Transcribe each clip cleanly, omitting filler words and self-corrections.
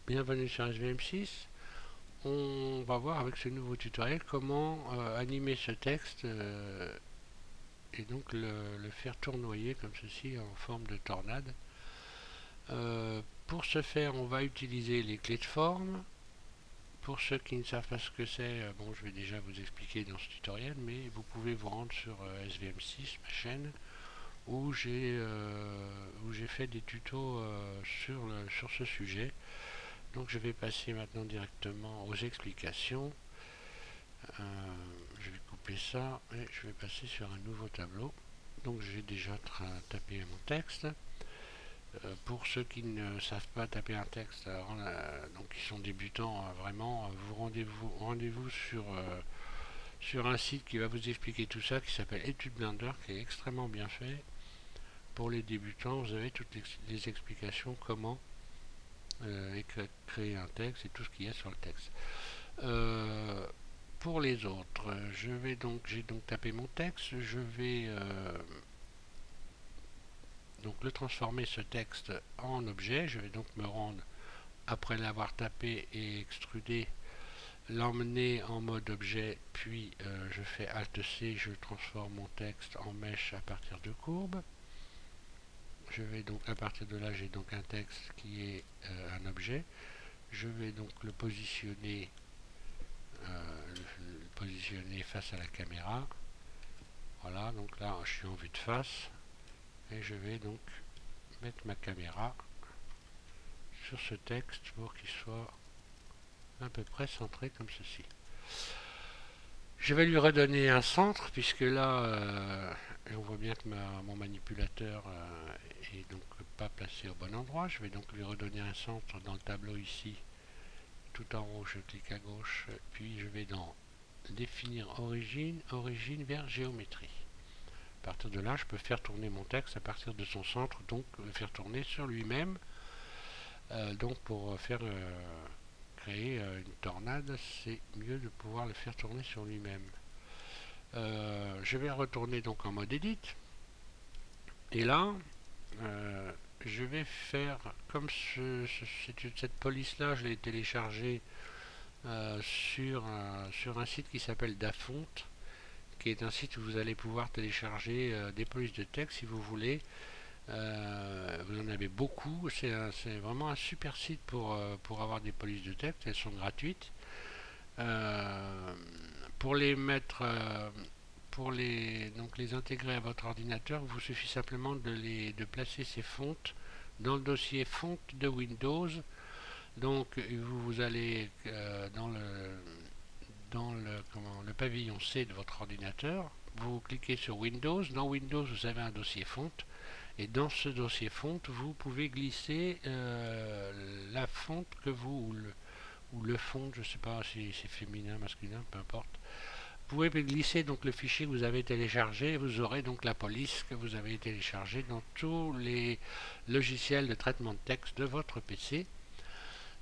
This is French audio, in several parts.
Bienvenue sur SVM6. On va voir avec ce nouveau tutoriel comment animer ce texte et donc le faire tournoyer comme ceci en forme de tornade. Pour ce faire, on va utiliser les clés de forme. Pour ceux qui ne savent pas ce que c'est, bon, je vais déjà vous expliquer dans ce tutoriel, mais vous pouvez vous rendre sur SVM6, ma chaîne, où j'ai fait des tutos sur ce sujet. Donc je vais passer maintenant directement aux explications. Je vais couper ça et je vais passer sur un nouveau tableau. Donc j'ai déjà tapé mon texte. Pour ceux qui ne savent pas taper un texte, donc qui sont débutants, vraiment, vous rendez-vous sur un site qui va vous expliquer tout ça, qui s'appelle Étude Blender, qui est extrêmement bien fait. Pour les débutants, vous avez toutes les explications comment créer un texte et tout ce qu'il y a sur le texte. Pour les autres, j'ai donc tapé mon texte, je vais donc le transformer ce texte en objet. Je vais donc me rendre, après l'avoir tapé et extrudé, l'emmener en mode objet, puis je fais Alt C, je transforme mon texte en mèche à partir de courbes. Je vais donc, à partir de là, j'ai donc un texte qui est un objet. Je vais donc le positionner face à la caméra. Voilà, donc là je suis en vue de face et je vais donc mettre ma caméra sur ce texte pour qu'il soit à peu près centré comme ceci. Je vais lui redonner un centre puisque là on voit bien que mon manipulateur est donc pas placé au bon endroit. Je vais donc lui redonner un centre dans le tableau ici. Tout en haut, je clique à gauche, puis je vais dans définir origine vers géométrie. À partir de là, je peux faire tourner mon texte à partir de son centre, donc le faire tourner sur lui-même. Donc pour créer une tornade, c'est mieux de pouvoir le faire tourner sur lui-même. Je vais retourner donc en mode edit. Et là, je vais faire comme cette police là, je l'ai téléchargée sur un site qui s'appelle Dafont, qui est un site où vous allez pouvoir télécharger des polices de texte si vous voulez. Vous en avez beaucoup, c'est vraiment un super site pour avoir des polices de texte, elles sont gratuites. Pour les mettre, donc les intégrer à votre ordinateur, il vous suffit simplement de placer ces fontes dans le dossier fonte de Windows. Donc vous allez dans le pavillon C de votre ordinateur, vous cliquez sur Windows. Dans Windows, vous avez un dossier fonte. Et dans ce dossier fonte, vous pouvez glisser la fonte que vous, ou le fond, je ne sais pas si c'est féminin, masculin, peu importe. Vous pouvez glisser donc le fichier que vous avez téléchargé, et vous aurez donc la police que vous avez téléchargée dans tous les logiciels de traitement de texte de votre PC.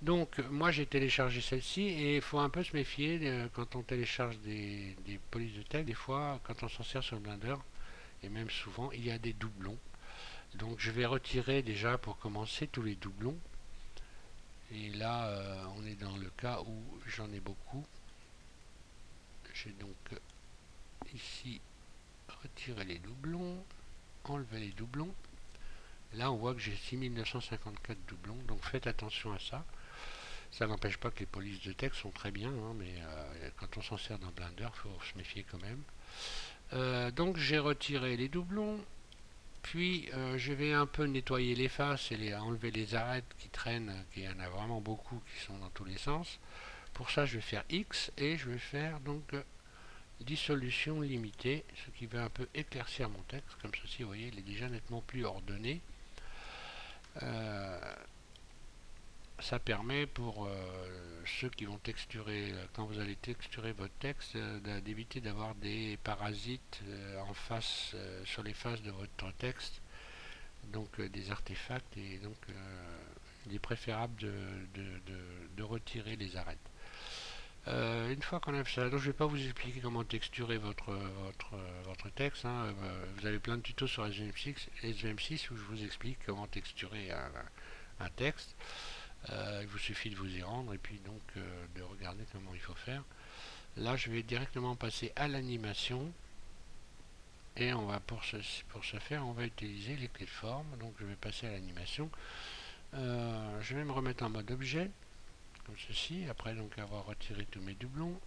Donc moi j'ai téléchargé celle-ci et il faut un peu se méfier quand on télécharge des polices de texte. Des fois, quand on s'en sert sur le Blender, et même souvent, il y a des doublons. Donc je vais retirer déjà pour commencer tous les doublons. Et là, on est dans le cas où j'en ai beaucoup. J'ai donc ici retiré les doublons, enlevé les doublons. Là, on voit que j'ai 6954 doublons, donc faites attention à ça. Ça n'empêche pas que les polices de texte sont très bien, hein, mais quand on s'en sert dans Blender, il faut se méfier quand même. Donc j'ai retiré les doublons. Puis je vais un peu nettoyer les faces et enlever les arêtes qui traînent, qu'il y en a vraiment beaucoup qui sont dans tous les sens. Pour ça, je vais faire X et je vais faire donc dissolution limitée, ce qui va un peu éclaircir mon texte. Comme ceci, vous voyez, il est déjà nettement plus ordonné. Ça permet pour ceux qui vont texturer, quand vous allez texturer votre texte, d'éviter d'avoir des parasites en face, sur les faces de votre texte, donc des artefacts, et donc il est préférable de retirer les arêtes. Une fois qu'on a fait ça, donc je ne vais pas vous expliquer comment texturer votre texte, hein. Vous avez plein de tutos sur SVM6 où je vous explique comment texturer un texte. Il vous suffit de vous y rendre et puis donc de regarder comment il faut faire. Là je vais directement passer à l'animation et on va pour ce faire on va utiliser les clés de forme. Donc je vais passer à l'animation. Je vais me remettre en mode objet comme ceci, après donc avoir retiré tous mes doublons.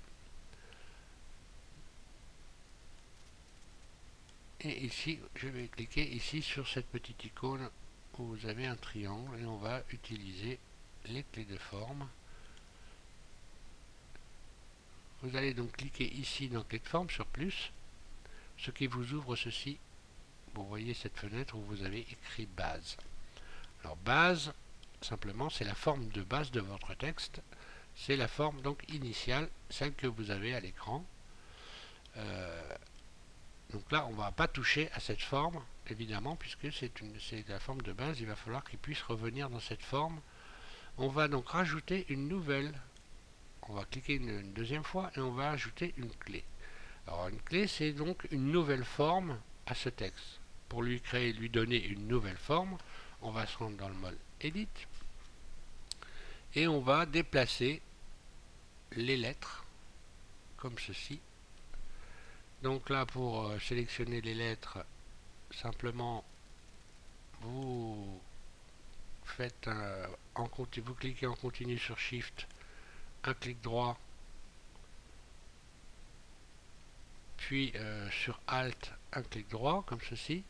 Et ici, je vais cliquer ici sur cette petite icône où vous avez un triangle et on va utiliser les clés de forme. Vous allez donc cliquer ici dans clé de forme sur plus, ce qui vous ouvre ceci. Vous voyez cette fenêtre où vous avez écrit base. Alors base, simplement, c'est la forme de base de votre texte. C'est la forme donc initiale, celle que vous avez à l'écran. Donc là, on ne va pas toucher à cette forme, évidemment, puisque c'est la forme de base. Il va falloir qu'il puisse revenir dans cette forme. On va donc rajouter une nouvelle. On va cliquer une deuxième fois et on va ajouter une clé. Alors une clé, c'est donc une nouvelle forme à ce texte. Pour lui donner une nouvelle forme, on va se rendre dans le mode Edit et on va déplacer les lettres comme ceci. Donc là, pour sélectionner les lettres, simplement vous faites vous cliquez en continu sur Shift, un clic droit, puis sur Alt, un clic droit, comme ceci,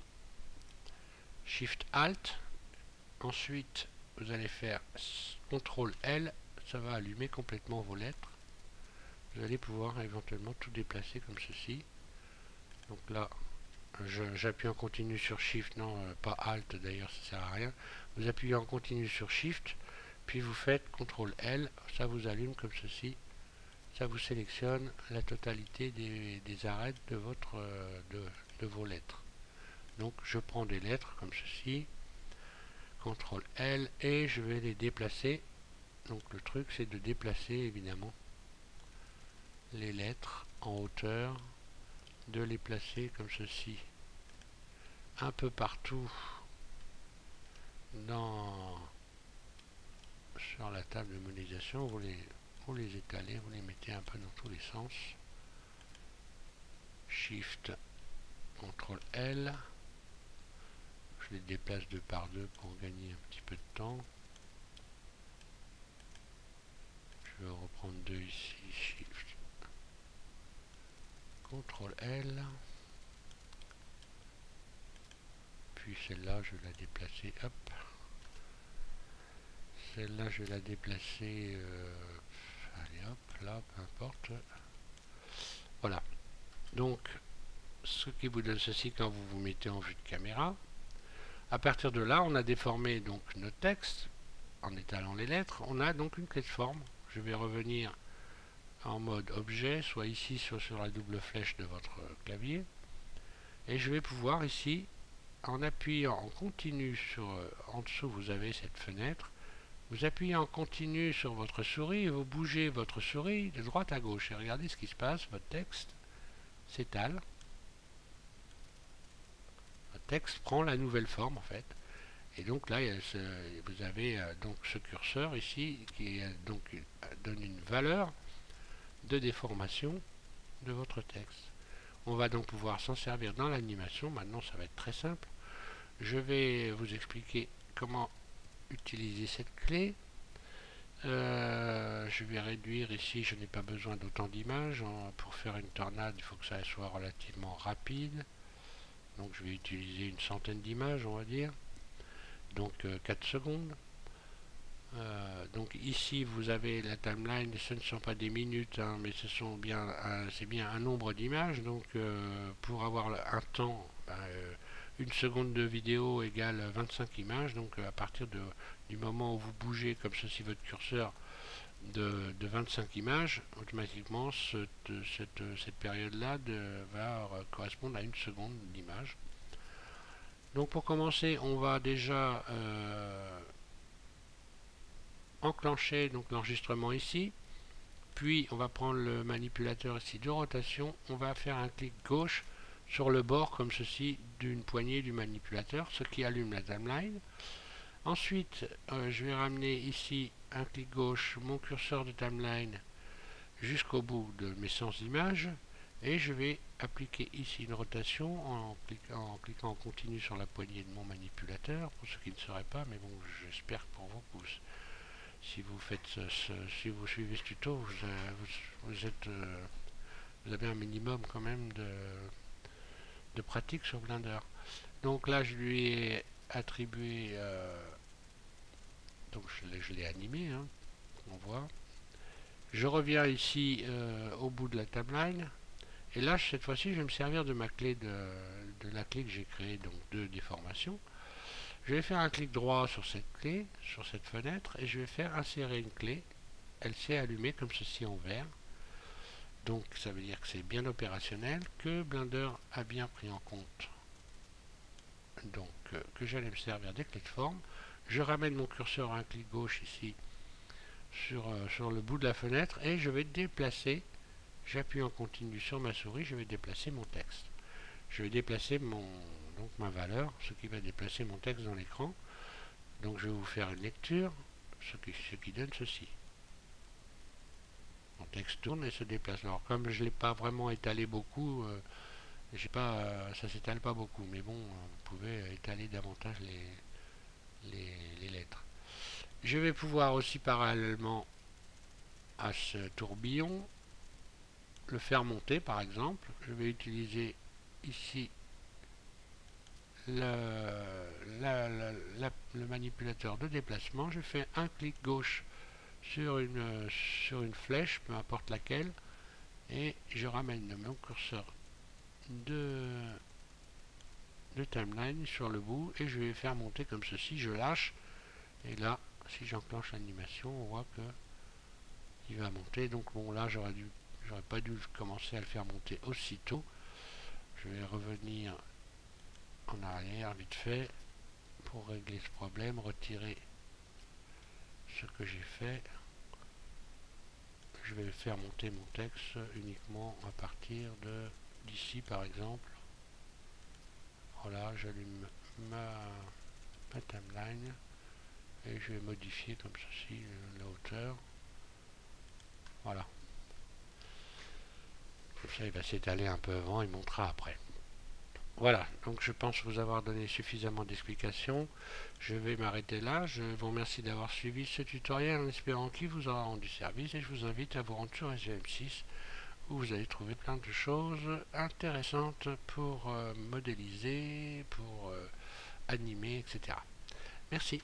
Shift Alt, ensuite vous allez faire CTRL L, ça va allumer complètement vos lettres. Vous allez pouvoir éventuellement tout déplacer comme ceci. Donc là, j'appuie en continu sur Shift, non pas Alt d'ailleurs, ça sert à rien. Vous appuyez en continu sur Shift, puis vous faites CTRL L, ça vous allume comme ceci. Ça vous sélectionne la totalité des arêtes de vos lettres. Donc je prends des lettres comme ceci, CTRL L, et je vais les déplacer. Donc le truc c'est de déplacer évidemment les lettres en hauteur, de les placer comme ceci un peu partout sur la table de modélisation. Vous les étalez, vous les mettez un peu dans tous les sens. Shift, CTRL L. Je les déplace deux par deux pour gagner un petit peu de temps. Je vais reprendre deux ici. Shift, CTRL L. Puis celle-là, je vais la déplacer. Hop. Celle-là, je vais la déplacer. Allez hop, là, peu importe. Voilà. Donc, ce qui vous donne ceci quand vous vous mettez en vue de caméra. À partir de là, on a déformé donc notre texte en étalant les lettres. On a donc une clé de forme. Je vais revenir en mode objet, soit ici, soit sur la double flèche de votre clavier. Et je vais pouvoir ici, en appuyant en continu sur, en dessous, vous avez cette fenêtre. Vous appuyez en continu sur votre souris et vous bougez votre souris de droite à gauche. Et regardez ce qui se passe, votre texte s'étale. Votre texte prend la nouvelle forme en fait. Et donc là, vous avez donc ce curseur ici qui donc donne une valeur de déformation de votre texte. On va donc pouvoir s'en servir dans l'animation. Maintenant, ça va être très simple. Je vais vous expliquer comment utiliser cette clé. Je vais réduire ici, je n'ai pas besoin d'autant d'images. Pour faire une tornade, il faut que ça soit relativement rapide. Donc je vais utiliser une centaine d'images, on va dire. Donc 4 secondes. Donc ici vous avez la timeline, ce ne sont pas des minutes, hein, mais c'est bien un nombre d'images. Donc pour avoir un temps, une seconde de vidéo égale 25 images. Donc à partir du moment où vous bougez comme ceci votre curseur de 25 images, automatiquement cette période-là va correspondre à une seconde d'image. Donc pour commencer, on va déjà enclencher donc l'enregistrement ici, puis on va prendre le manipulateur ici de rotation, on va faire un clic gauche sur le bord comme ceci d'une poignée du manipulateur, ce qui allume la timeline. Ensuite je vais ramener ici un clic gauche mon curseur de timeline jusqu'au bout de mes 100 images et je vais appliquer ici une rotation en cliquant en continu sur la poignée de mon manipulateur, pour ceux qui ne sauraient pas, mais bon, j'espère pour vous que si vous faites si vous suivez ce tuto, vous avez un minimum quand même de pratique sur Blender. Donc là je lui ai attribué donc je l'ai animé, hein, on voit. Je reviens ici au bout de la timeline. Et là, cette fois-ci, je vais me servir de ma clé de la clé que j'ai créée, donc de déformation. Je vais faire un clic droit sur cette clé, sur cette fenêtre, et je vais faire insérer une clé. Elle s'est allumée comme ceci en vert. Donc ça veut dire que c'est bien opérationnel, que Blender a bien pris en compte. Donc que j'allais me servir des clés de forme. Je ramène mon curseur à un clic gauche ici sur le bout de la fenêtre et je vais déplacer. J'appuie en continu sur ma souris, je vais déplacer mon texte. Je vais déplacer donc ma valeur, ce qui va déplacer mon texte dans l'écran. Donc je vais vous faire une lecture, ce qui donne ceci. Mon texte tourne et se déplace. Alors comme je ne l'ai pas vraiment étalé beaucoup, ça s'étale pas beaucoup, mais bon, vous pouvez étaler davantage les lettres. Je vais pouvoir aussi parallèlement à ce tourbillon le faire monter par exemple. Je vais utiliser ici le manipulateur de déplacement. Je fais un clic gauche sur une flèche, peu importe laquelle, et je ramène mon curseur de timeline sur le bout et je vais faire monter comme ceci. Je lâche et là, si j'enclenche l'animation, on voit que il va monter. Donc bon, là j'aurais pas dû commencer à le faire monter aussitôt. Je vais revenir en arrière vite fait pour régler ce problème, retirer ce que j'ai fait. Je vais faire monter mon texte uniquement à partir d'ici par exemple. Voilà, j'allume ma timeline et je vais modifier comme ceci la hauteur. Voilà. Comme ça il va s'étaler un peu avant, il montera après. Voilà, donc je pense vous avoir donné suffisamment d'explications. Je vais m'arrêter là. Je vous remercie d'avoir suivi ce tutoriel en espérant qu'il vous aura rendu service et je vous invite à vous rendre sur SVM6 où vous allez trouver plein de choses intéressantes pour modéliser, pour animer, etc. Merci.